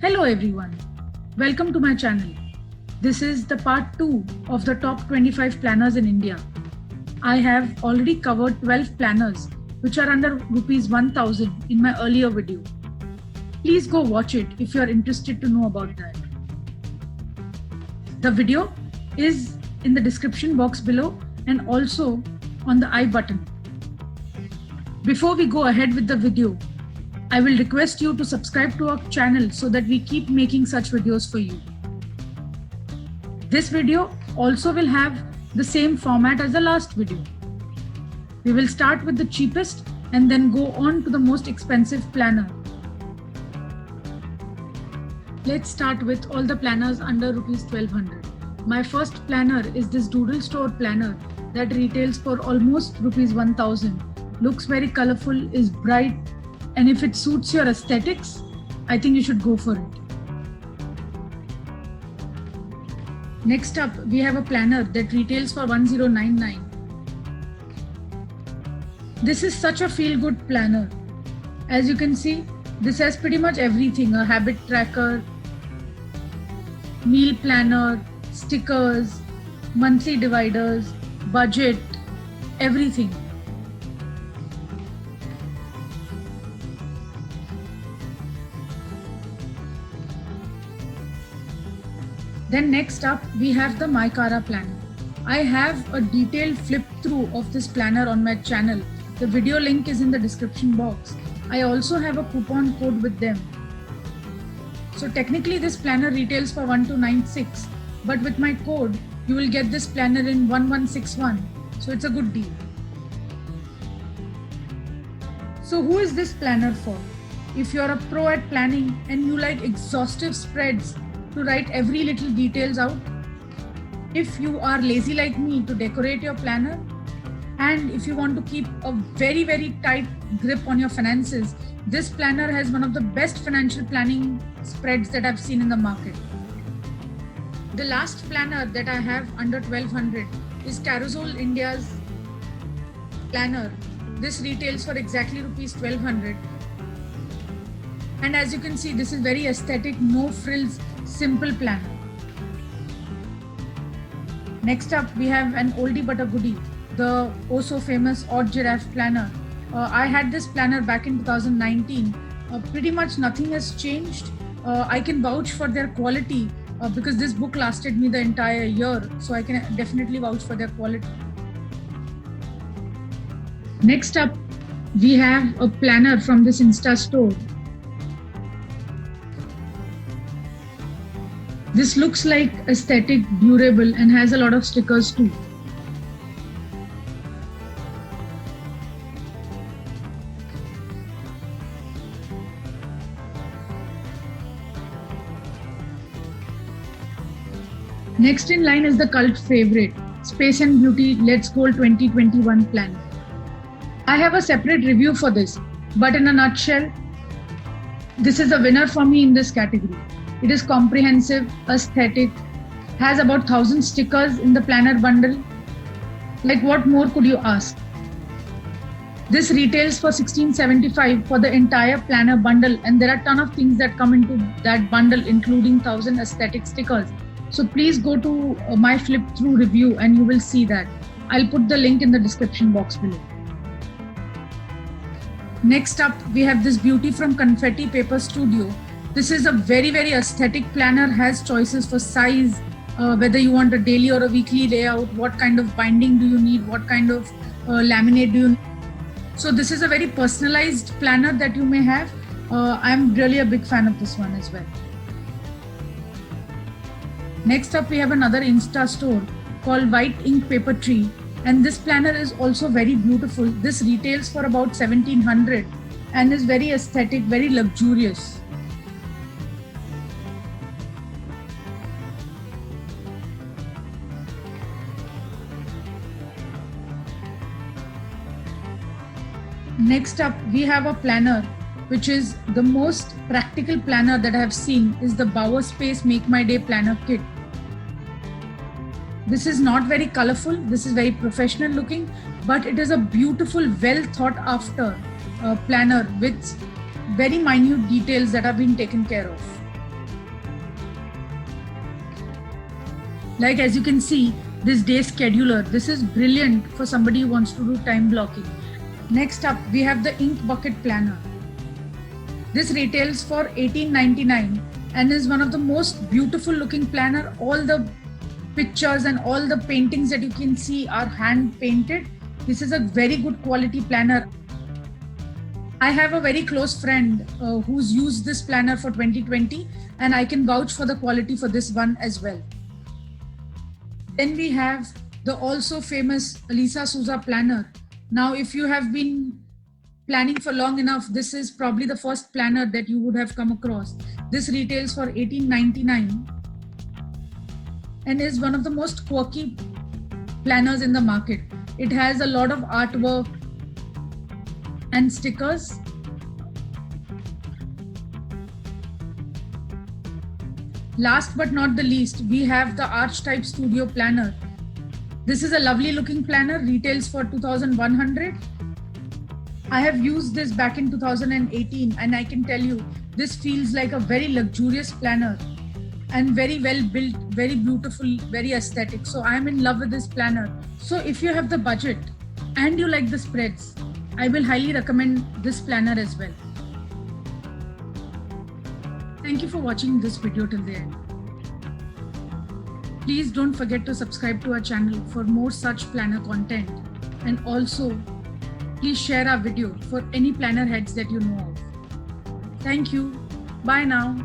Hello everyone, welcome to my channel. This is the part 2 of the top 25 planners in India. I have already covered 12 planners which are under rupees 1000 in my earlier video. Please go watch it if you are interested to know about that. The video is in the description box below and also on the I button. Before we go ahead with the video, I will request you to subscribe to our channel so that we keep making such videos for you. This video also will have the same format as the last video. We will start with the cheapest and then go on to the most expensive planner. Let's start with all the planners under rupees 1200. My first planner is this Doodle Store planner that retails for almost rupees 1000. Looks very colorful, is bright, and if it suits your aesthetics, I think you should go for it. Next up, we have a planner that retails for 1099. This is such a feel-good planner. As you can see, this has pretty much everything: a habit tracker, meal planner, stickers, monthly dividers, budget, everything. Then next up, we have the MyKara planner. I have a detailed flip through of this planner on my channel. The video link is in the description box. I also have a coupon code with them. So technically this planner retails for 1296, but with my code, you will get this planner in 1161. So it's a good deal. So who is this planner for? If you're a pro at planning and you like exhaustive spreads to write every little details out, if you are lazy like me to decorate your planner, and if you want to keep a very tight grip on your finances, this planner has one of the best financial planning spreads that I've seen in the market. The last planner that I have under 1200 is Carousel India's planner. This retails for exactly rupees 1200. And as you can see, this is very aesthetic, no frills, simple planner. Next up, we have an oldie but a goodie, the oh so famous Odd Giraffe planner. I had this planner back in 2019. Pretty much nothing has changed. I can vouch for their quality because this book lasted me the entire year, so I can definitely vouch for their quality. Next up, we have a planner from this Insta store. This looks like aesthetic, durable, and has a lot of stickers too. Next in line is the cult favorite, Space and Beauty Let's Goal 2021 planner. I have a separate review for this, but in a nutshell, this is a winner for me in this category. It is comprehensive, aesthetic, has about 1000 stickers in the planner bundle. Like, what more could you ask? This retails for 1675 for the entire planner bundle, and there are a ton of things that come into that bundle, including 1000 aesthetic stickers. So please go to my flip through review and you will see that. I'll put the link in the description box below. Next up, we have this beauty from Confetti Paper Studio. This is a very aesthetic planner, has choices for size, whether you want a daily or a weekly layout, what kind of binding do you need, what kind of laminate do you need. So this is a very personalized planner that you may have. I'm really a big fan of this one as well. Next up, we have another Insta store called White Ink Paper Tree, and this planner is also very beautiful. This retails for about 1700 and is very aesthetic, very luxurious. Next up, we have a planner which is the most practical planner that I have seen, is the Bower Space Make My Day Planner Kit. This is not very colorful, this is very professional looking, but it is a beautiful, well thought after planner with very minute details that have been taken care of. Like as you can see, this day scheduler, this is brilliant for somebody who wants to do time blocking. Next up, we have the Ink Bucket Planner. This retails for $18.99 and is one of the most beautiful looking planner. All the pictures and all the paintings that you can see are hand painted. This is a very good quality planner. I have a very close friend who's used this planner for 2020 and I can vouch for the quality for this one as well. Then we have the also famous Lisa Souza planner. Now, if you have been planning for long enough, this is probably the first planner that you would have come across. This retails for $18.99 and is one of the most quirky planners in the market. It has a lot of artwork and stickers. Last but not the least, we have the Archetype Studio Planner. This is a lovely looking planner, retails for $2,100. I have used this back in 2018 and I can tell you, this feels like a very luxurious planner and very well built, very beautiful, very aesthetic. So I'm in love with this planner. So if you have the budget and you like the spreads, I will highly recommend this planner as well. Thank you for watching this video till the end. Please don't forget to subscribe to our channel for more such planner content, and also please share our video for any planner heads that you know of. Thank you. Bye now.